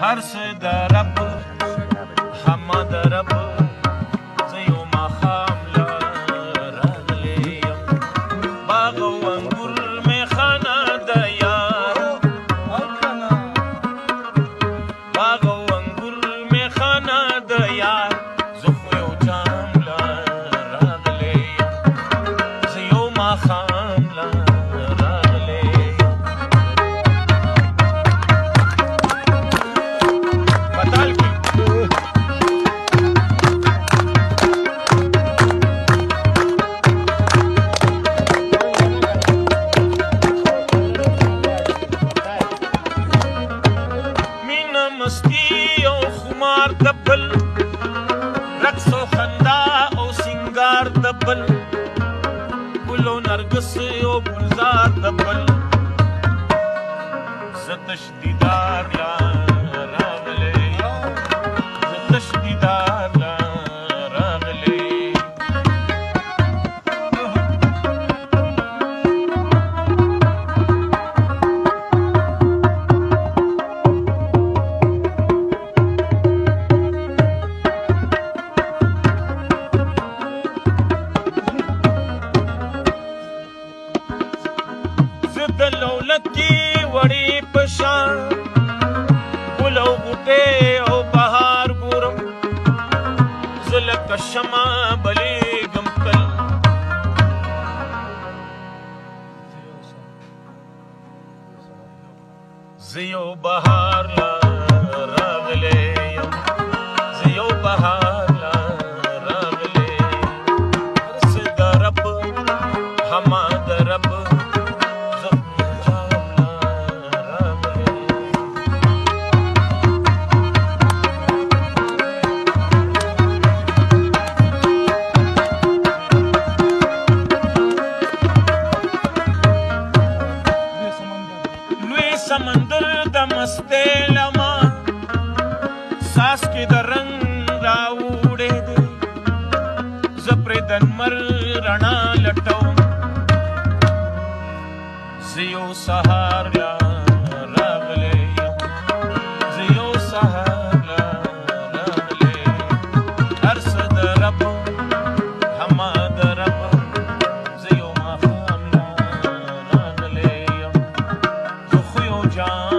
هر څه د رب همه د رب زه یو ماښام له راغلی یم باغ او انګور میخانه د یار باغ او انګور میخانه د یار زه خو یو جام له راغلی یم زه یو ماښام له راغلی یم پتال کې مینه مستی او خمار د بل رقص او خندا او سینګار د بل ګل او نرګس او ګلزار د بل زه تش دیدار لا راغلی زه تش دیدار لا راغلی زه د لولکې وړې په شان ګل او بوټې او بهار ګورم زه لکه شمع بلیږم تل زه یو بهار لا راغلی یم زه یو بهار لا راغلی هر څه د رب همه د رب زه خو جام لا راغلی لوی سمندر د مستۍ لمه ساس کې د رنګ راوړې دی زه پرې د لمر رڼا لټوم زه یو سهار لا راغلی یم زه یو سهار لا راغلی هر څه د رب همه د رب زه یو ماښام لا راغلی یم زه خو یو جام